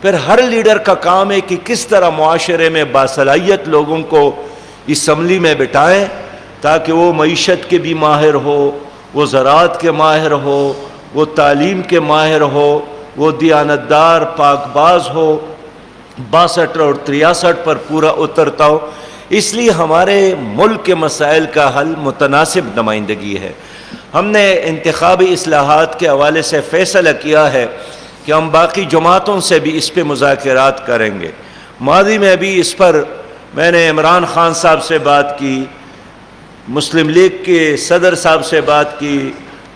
پھر ہر لیڈر کا کام ہے کہ کس طرح معاشرے میں باصلاحیت لوگوں کو اسمبلی میں بٹھائیں تاکہ وہ معیشت کے بھی ماہر ہو، وہ زراعت کے ماہر ہو، وہ تعلیم کے ماہر ہو، وہ دیانتدار پاک باز ہو، 62 اور 63 پر پورا اترتا ہو۔ اس لیے ہمارے ملک کے مسائل کا حل متناسب نمائندگی ہے۔ ہم نے انتخابی اصلاحات کے حوالے سے فیصلہ کیا ہے کہ ہم باقی جماعتوں سے بھی اس پہ مذاکرات کریں گے۔ ماضی میں بھی اس پر میں نے عمران خان صاحب سے بات کی، مسلم لیگ کے صدر صاحب سے بات کی،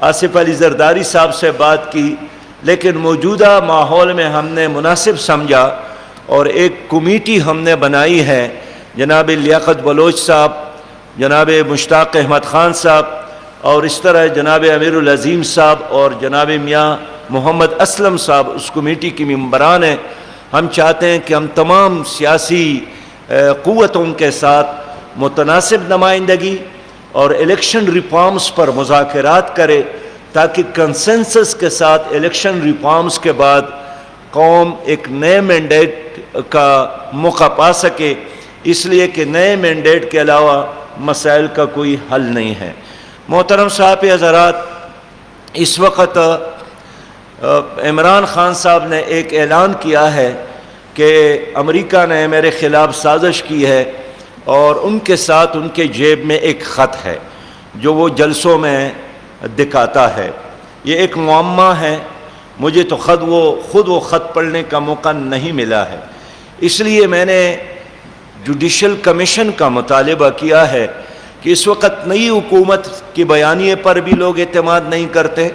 آصف علی زرداری صاحب سے بات کی، لیکن موجودہ ماحول میں ہم نے مناسب سمجھا اور ایک کمیٹی ہم نے بنائی ہے، جناب لیاقت بلوچ صاحب، جناب مشتاق احمد خان صاحب اور اس طرح جناب امیر العظیم صاحب اور جناب میاں محمد اسلم صاحب اس کمیٹی کی ممبران ہیں۔ ہم چاہتے ہیں کہ ہم تمام سیاسی قوتوں کے ساتھ متناسب نمائندگی اور الیکشن ریفارمز پر مذاکرات کرے تاکہ کنسنسس کے ساتھ الیکشن ریفارمز کے بعد قوم ایک نئے مینڈیٹ کا موقع پا سکے، اس لیے کہ نئے مینڈیٹ کے علاوہ مسائل کا کوئی حل نہیں ہے۔ محترم صاحب حضرات، اس وقت عمران خان صاحب نے ایک اعلان کیا ہے کہ امریکہ نے میرے خلاف سازش کی ہے اور ان کے ساتھ ان کے جیب میں ایک خط ہے جو وہ جلسوں میں دکھاتا ہے۔ یہ ایک معمہ ہے، مجھے تو خود وہ خط پڑھنے کا موقع نہیں ملا ہے، اس لیے میں نے جوڈیشل کمیشن کا مطالبہ کیا ہے کہ اس وقت نئی حکومت کی بیانیے پر بھی لوگ اعتماد نہیں کرتے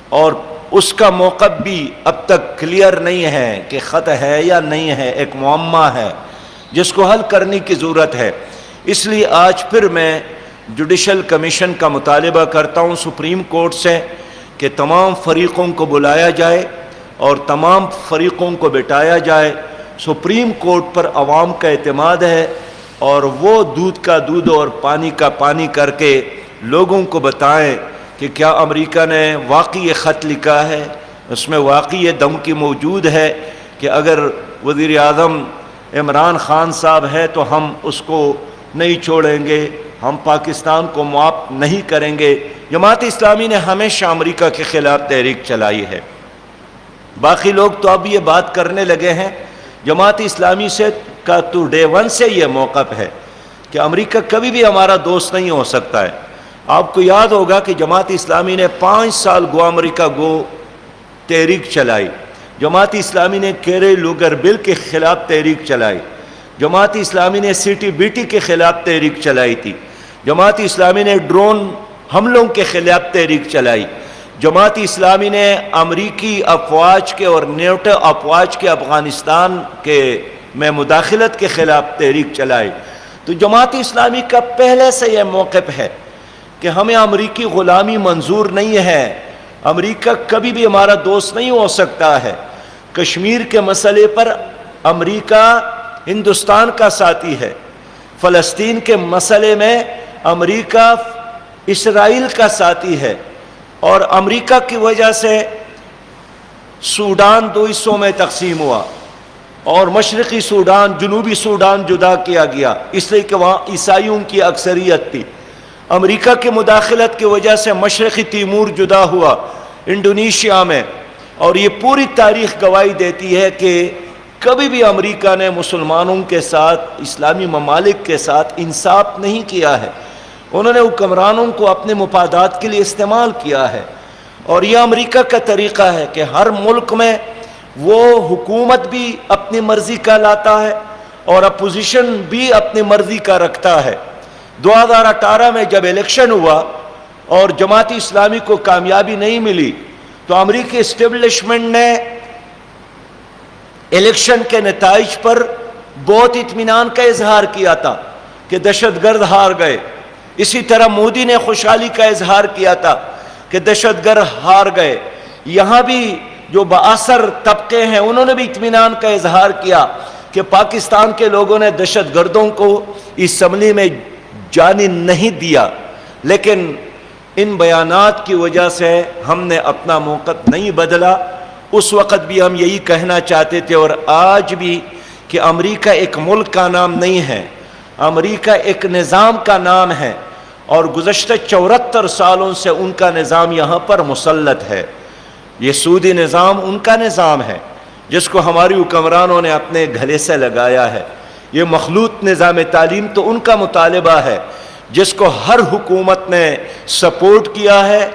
اور اس کا موقف بھی اب تک کلیئر نہیں ہے کہ خط ہے یا نہیں ہے، ایک معمہ ہے جس کو حل کرنے کی ضرورت ہے۔ اس لیے آج پھر میں جوڈیشل کمیشن کا مطالبہ کرتا ہوں سپریم کورٹ سے کہ تمام فریقوں کو بلایا جائے اور تمام فریقوں کو بٹھایا جائے۔ سپریم کورٹ پر عوام کا اعتماد ہے اور وہ دودھ کا دودھ اور پانی کا پانی کر کے لوگوں کو بتائیں کہ کیا امریکہ نے واقعی یہ خط لکھا ہے، اس میں واقعی یہ دھمکی موجود ہے کہ اگر وزیر اعظم عمران خان صاحب ہے تو ہم اس کو نہیں چھوڑیں گے، ہم پاکستان کو معاف نہیں کریں گے۔ جماعت اسلامی نے ہمیشہ امریکہ کے خلاف تحریک چلائی ہے، باقی لوگ تو اب یہ بات کرنے لگے ہیں۔ جماعت اسلامی سے کا تو ڈے ون سے یہ موقف ہے کہ امریکہ کبھی بھی ہمارا دوست نہیں ہو سکتا ہے۔ آپ کو یاد ہوگا کہ جماعت اسلامی نے 5 سال گو امریکہ گو تحریک چلائی، جماعت اسلامی نے کیرے لوگر بل کے خلاف تحریک چلائی، جماعت اسلامی نے سی ٹی بی ٹی کے خلاف تحریک چلائی تھی، جماعت اسلامی نے ڈرون حملوں کے خلاف تحریک چلائی، جماعت اسلامی نے امریکی افواج کے اور نیٹو افواج کے افغانستان کے میں مداخلت کے خلاف تحریک چلائی۔ تو جماعت اسلامی کا پہلے سے یہ موقف ہے کہ ہمیں امریکی غلامی منظور نہیں ہے، امریکہ کبھی بھی ہمارا دوست نہیں ہو سکتا ہے۔ کشمیر کے مسئلے پر امریکہ ہندوستان کا ساتھی ہے، فلسطین کے مسئلے میں امریکہ اسرائیل کا ساتھی ہے، اور امریکہ کی وجہ سے سوڈان 2 حصوں میں تقسیم ہوا اور مشرقی سوڈان جنوبی سوڈان جدا کیا گیا، اس لیے کہ وہاں عیسائیوں کی اکثریت تھی۔ امریکہ کی مداخلت کی وجہ سے مشرقی تیمور جدا ہوا انڈونیشیا میں، اور یہ پوری تاریخ گواہی دیتی ہے کہ کبھی بھی امریکہ نے مسلمانوں کے ساتھ، اسلامی ممالک کے ساتھ انصاف نہیں کیا ہے، انہوں نے حکمرانوں کو اپنے مفادات کے لیے استعمال کیا ہے۔ اور یہ امریکہ کا طریقہ ہے کہ ہر ملک میں وہ حکومت بھی اپنی مرضی کا لاتا ہے اور اپوزیشن بھی اپنی مرضی کا رکھتا ہے۔ 2018 میں جب الیکشن ہوا اور جماعت اسلامی کو کامیابی نہیں ملی تو امریکی اسٹیبلشمنٹ نے الیکشن کے نتائج پر بہت اطمینان کا اظہار کیا تھا کہ دہشت گرد ہار گئے۔ اسی طرح مودی نے خوشحالی کا اظہار کیا تھا کہ دہشت گرد ہار گئے۔ یہاں بھی جو بااثر طبقے ہیں انہوں نے بھی اطمینان کا اظہار کیا کہ پاکستان کے لوگوں نے دہشت گردوں کو اسمبلی میں جانے نہیں دیا، لیکن ان بیانات کی وجہ سے ہم نے اپنا موقف نہیں بدلا اس وقت بھی ہم یہی کہنا چاہتے تھے اور آج بھی کہ امریکہ ایک ملک کا نام نہیں ہے، امریکہ ایک نظام کا نام ہے، اور گزشتہ 74 سالوں سے ان کا نظام یہاں پر مسلط ہے۔ یہ سودی نظام ان کا نظام ہے جس کو ہماری حکمرانوں نے اپنے گلے سے لگایا ہے۔ یہ مخلوط نظام تعلیم تو ان کا مطالبہ ہے جس کو ہر حکومت نے سپورٹ کیا ہے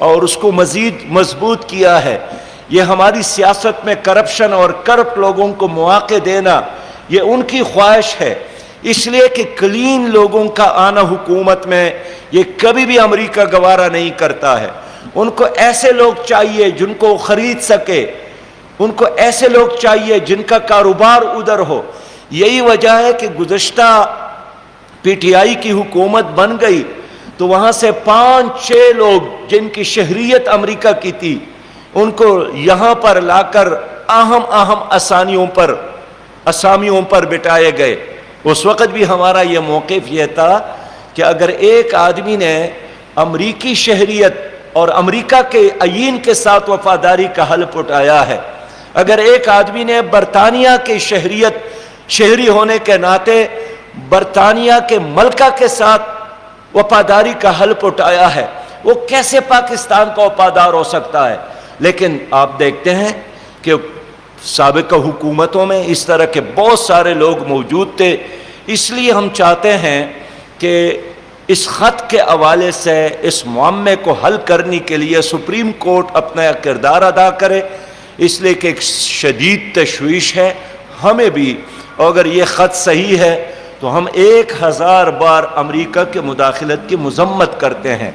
اور اس کو مزید مضبوط کیا ہے۔ یہ ہماری سیاست میں کرپشن اور کرپٹ لوگوں کو مواقع دینا، یہ ان کی خواہش ہے، اس لیے کہ کلین لوگوں کا آنا حکومت میں یہ کبھی بھی امریکہ گوارا نہیں کرتا ہے۔ ان کو ایسے لوگ چاہیے جن کو خرید سکے، ان کو ایسے لوگ چاہیے جن کا کاروبار ادھر ہو۔ یہی وجہ ہے کہ گزشتہ پی ٹی آئی کی حکومت بن گئی تو وہاں سے 5-6 لوگ جن کی شہریت امریکہ کی تھی ان کو یہاں پر لا کر اہم اسامیوں پر بٹھائے گئے۔ اس وقت بھی ہمارا یہ موقف یہ تھا کہ اگر ایک آدمی نے امریکی شہریت اور امریکہ کے آئین کے ساتھ وفاداری کا حلف اٹھایا ہے، اگر ایک آدمی نے برطانیہ کی شہری ہونے کے ناطے برطانیہ کے ملکہ کے ساتھ وفاداری کا حلف اٹھایا ہے، وہ کیسے پاکستان کا وفادار ہو سکتا ہے؟ لیکن آپ دیکھتے ہیں کہ سابقہ حکومتوں میں اس طرح کے بہت سارے لوگ موجود تھے۔ اس لیے ہم چاہتے ہیں کہ اس خط کے حوالے سے اس معاملے کو حل کرنے کے لیے سپریم کورٹ اپنا کردار ادا کرے، اس لیے کہ ایک شدید تشویش ہے ہمیں بھی۔ اگر یہ خط صحیح ہے تو ہم 1000 بار امریکہ کے مداخلت کی مذمت کرتے ہیں،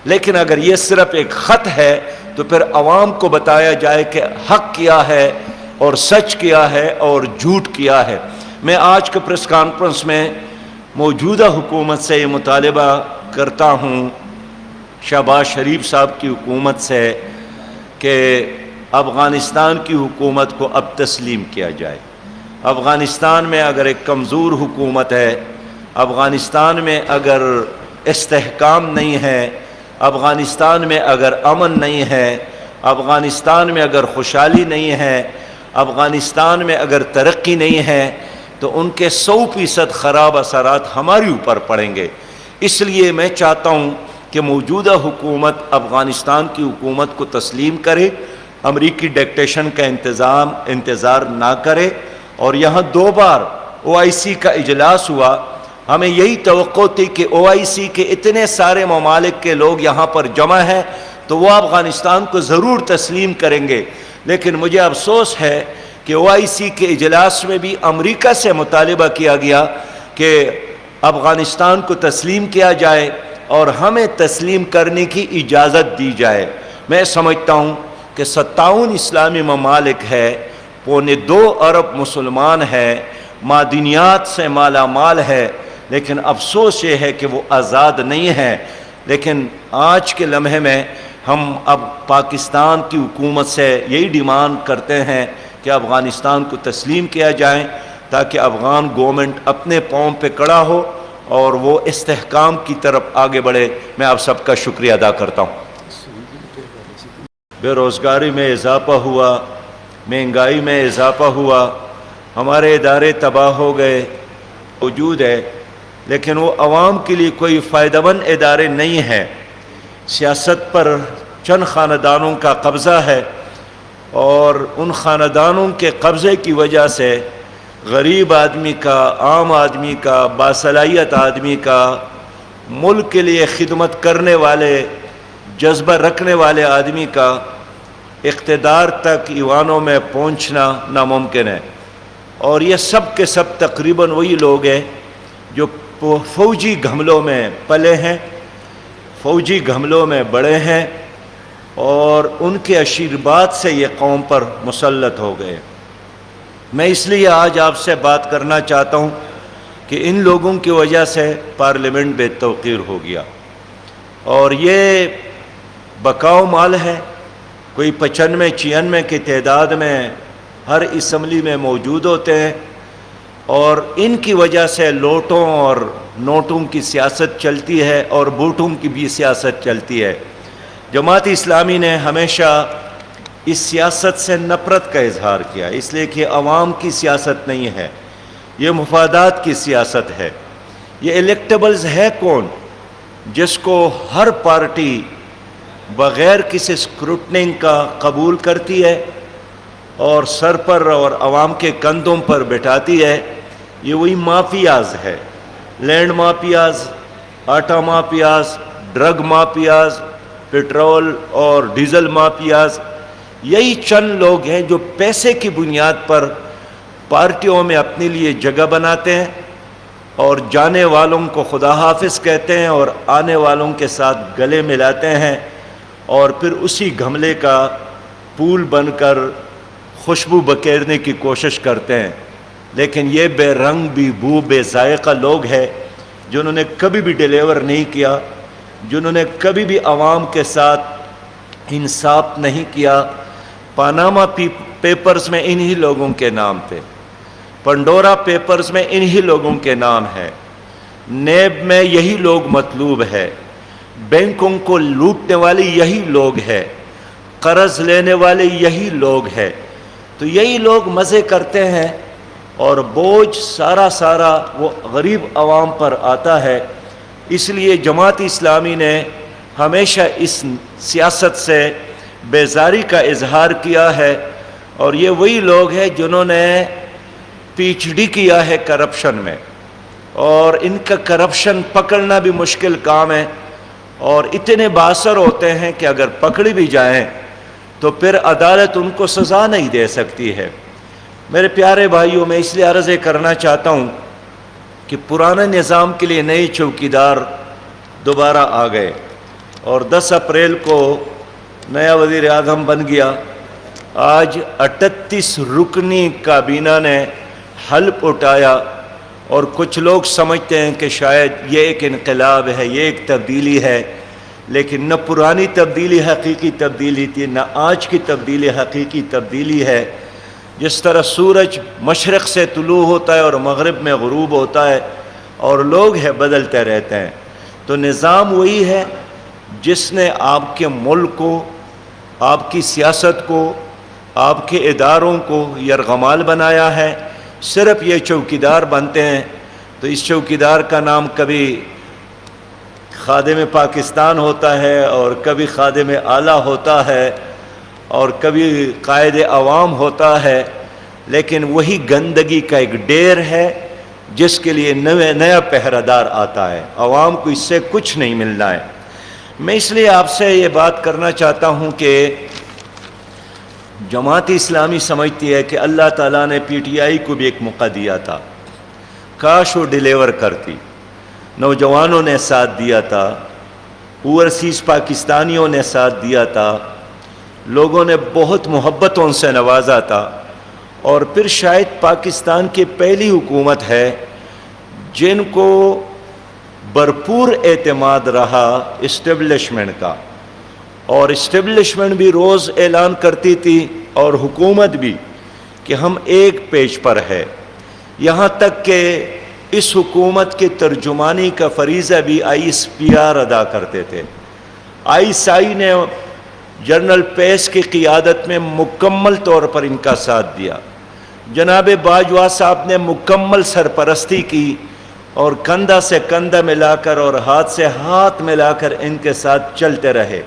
لیکن اگر یہ صرف ایک خط ہے تو پھر عوام کو بتایا جائے کہ حق کیا ہے اور سچ کیا ہے اور جھوٹ کیا ہے۔ میں آج کے پریس کانفرنس میں موجودہ حکومت سے یہ مطالبہ کرتا ہوں، شہباز شریف صاحب کی حکومت سے، کہ افغانستان کی حکومت کو اب تسلیم کیا جائے۔ افغانستان میں اگر ایک کمزور حکومت ہے، افغانستان میں اگر استحکام نہیں ہے، افغانستان میں اگر امن نہیں ہے، افغانستان میں اگر خوشحالی نہیں ہے، افغانستان میں اگر ترقی نہیں ہے، تو ان کے 100% خراب اثرات ہمارے اوپر پڑیں گے۔ اس لیے میں چاہتا ہوں کہ موجودہ حکومت افغانستان کی حکومت کو تسلیم کرے، امریکی ڈکٹیشن کا انتظار نہ کرے۔ اور یہاں 2 بار OIC کا اجلاس ہوا، ہمیں یہی توقع تھی کہ OIC کے اتنے سارے ممالک کے لوگ یہاں پر جمع ہیں تو وہ افغانستان کو ضرور تسلیم کریں گے، لیکن مجھے افسوس ہے کہ OIC کے اجلاس میں بھی امریکہ سے مطالبہ کیا گیا کہ افغانستان کو تسلیم کیا جائے اور ہمیں تسلیم کرنے کی اجازت دی جائے۔ میں سمجھتا ہوں کہ 57 اسلامی ممالک ہے، 2.25 ارب مسلمان ہے، معدنیات سے مالا مال ہے، لیکن افسوس یہ ہے کہ وہ آزاد نہیں ہے۔ لیکن آج کے لمحے میں ہم اب پاکستان کی حکومت سے یہی ڈیمانڈ کرتے ہیں کہ افغانستان کو تسلیم کیا جائے تاکہ افغان گورنمنٹ اپنے پاؤں پہ کھڑا ہو اور وہ استحکام کی طرف آگے بڑھے۔ میں آپ سب کا شکریہ ادا کرتا ہوں۔ بے روزگاری میں اضافہ ہوا، مہنگائی میں اضافہ ہوا، ہمارے ادارے تباہ ہو گئے، موجود ہے، لیکن وہ عوام کے لیے کوئی فائدہ مند ادارے نہیں ہیں۔ سیاست پر چند خاندانوں کا قبضہ ہے اور ان خاندانوں کے قبضے کی وجہ سے غریب آدمی کا، عام آدمی کا، باصلاحیت آدمی کا، ملک کے لیے خدمت کرنے والے، جذبہ رکھنے والے آدمی کا اقتدار تک ایوانوں میں پہنچنا ناممکن ہے۔ اور یہ سب کے سب تقریباً وہی لوگ ہیں جو فوجی گھملوں میں پلے ہیں، فوجی گھملوں میں بڑے ہیں، اور ان کے آشیرواد سے یہ قوم پر مسلط ہو گئے۔ میں اس لیے آج آپ سے بات کرنا چاہتا ہوں کہ ان لوگوں کی وجہ سے پارلیمنٹ بے توقیر ہو گیا، اور یہ بکاؤ مال ہے، کوئی 95-96 کی تعداد میں ہر اسمبلی میں موجود ہوتے ہیں، اور ان کی وجہ سے لوٹوں اور نوٹوں کی سیاست چلتی ہے اور بوٹوں کی بھی سیاست چلتی ہے۔ جماعت اسلامی نے ہمیشہ اس سیاست سے نفرت کا اظہار کیا، اس لیے کہ عوام کی سیاست نہیں ہے، یہ مفادات کی سیاست ہے۔ یہ الیکٹیبلز ہے کون جس کو ہر پارٹی بغیر کسی اسکروٹننگ کا قبول کرتی ہے اور سر پر اور عوام کے کندھوں پر بٹھاتی ہے؟ یہ وہی مافیاز ہے، لینڈ مافیاز، آٹا مافیاز، ڈرگ مافیاز، پیٹرول اور ڈیزل مافیاز۔ یہی چند لوگ ہیں جو پیسے کی بنیاد پر پارٹیوں میں اپنے لیے جگہ بناتے ہیں اور جانے والوں کو خدا حافظ کہتے ہیں اور آنے والوں کے ساتھ گلے ملاتے ہیں، اور پھر اسی گھملے کا پھول بن کر خوشبو بکیرنے کی کوشش کرتے ہیں۔ لیکن یہ بے رنگ بے بو بے ذائقہ لوگ ہیں جنہوں نے کبھی بھی ڈیلیور نہیں کیا، جنہوں نے کبھی بھی عوام کے ساتھ انصاف نہیں کیا۔ پاناما پیپرز میں انہی لوگوں کے نام تھے، پنڈورا پیپرز میں انہی لوگوں کے نام ہے، نیب میں یہی لوگ مطلوب ہے، بینکوں کو لوٹنے والے یہی لوگ ہیں، قرض لینے والے یہی لوگ ہیں۔ تو یہی لوگ مزے کرتے ہیں اور بوجھ سارا وہ غریب عوام پر آتا ہے۔ اس لیے جماعت اسلامی نے ہمیشہ اس سیاست سے بیزاری کا اظہار کیا ہے، اور یہ وہی لوگ ہیں جنہوں نے پی ایچ ڈی کیا ہے کرپشن میں، اور ان کا کرپشن پکڑنا بھی مشکل کام ہے، اور اتنے بااثر ہوتے ہیں کہ اگر پکڑی بھی جائیں تو پھر عدالت ان کو سزا نہیں دے سکتی ہے۔ میرے پیارے بھائیوں، میں اس لیے عرض کرنا چاہتا ہوں کہ پرانے نظام کے لیے نئے چوکیدار دوبارہ آ گئے، اور 10 اپریل کو نیا وزیر اعظم بن گیا۔ آج 38 رکنی کابینہ نے حلف اٹھایا، اور کچھ لوگ سمجھتے ہیں کہ شاید یہ ایک انقلاب ہے، یہ ایک تبدیلی ہے، لیکن نہ پرانی تبدیلی حقیقی تبدیلی تھی، نہ آج کی تبدیلی حقیقی تبدیلی ہے۔ جس طرح سورج مشرق سے طلوع ہوتا ہے اور مغرب میں غروب ہوتا ہے، اور لوگ بدلتے رہتے ہیں، تو نظام وہی ہے جس نے آپ کے ملک کو، آپ کی سیاست کو، آپ کے اداروں کو یرغمال بنایا ہے۔ صرف یہ چوکیدار بنتے ہیں، تو اس چوکیدار کا نام کبھی خادم پاکستان ہوتا ہے، اور کبھی خادم اعلیٰ ہوتا ہے، اور کبھی قائد عوام ہوتا ہے، لیکن وہی گندگی کا ایک ڈیر ہے جس کے لیے نیا پہرہ دار آتا ہے۔ عوام کو اس سے کچھ نہیں ملنا ہے۔ میں اس لیے آپ سے یہ بات کرنا چاہتا ہوں کہ جماعت اسلامی سمجھتی ہے کہ اللہ تعالیٰ نے پی ٹی آئی کو بھی ایک موقع دیا تھا، کاش وہ ڈیلیور کرتی۔ نوجوانوں نے ساتھ دیا تھا، اوورسیز پاکستانیوں نے ساتھ دیا تھا، لوگوں نے بہت محبتوں سے نوازا تھا، اور پھر شاید پاکستان کی پہلی حکومت ہے جن کو بھرپور اعتماد رہا اسٹیبلشمنٹ کا، اور اسٹیبلشمنٹ بھی روز اعلان کرتی تھی اور حکومت بھی کہ ہم ایک پیج پر ہے۔ یہاں تک کہ اس حکومت کی ترجمانی کا فریضہ بھی ISPR ادا کرتے تھے۔ ISI نے جنرل پیس کی قیادت میں مکمل طور پر ان کا ساتھ دیا۔ جناب باجوہ صاحب نے مکمل سرپرستی کی، اور کندھا سے کندھا ملا کر اور ہاتھ سے ہاتھ ملا کر ان کے ساتھ چلتے رہے،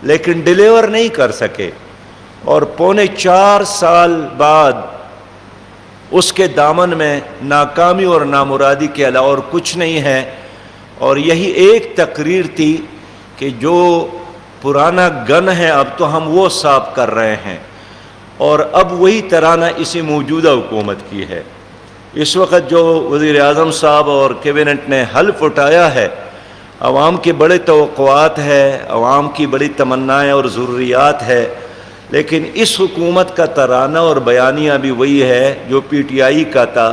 لیکن ڈیلیور نہیں کر سکے، اور 4.25 سال بعد اس کے دامن میں ناکامی اور نامرادی کے علاوہ اور کچھ نہیں ہے۔ اور یہی ایک تقریر تھی کہ جو پرانا گن ہے اب تو ہم وہ صاف کر رہے ہیں، اور اب وہی ترانہ اسی موجودہ حکومت کی ہے۔ اس وقت جو وزیر اعظم صاحب اور کیبنٹ نے حلف اٹھایا ہے، عوام کی بڑے توقعات ہے، عوام کی بڑی تمنائیں اور ضروریات ہے، لیکن اس حکومت کا ترانہ اور بیانیہ بھی وہی ہے جو پی ٹی آئی کا تھا۔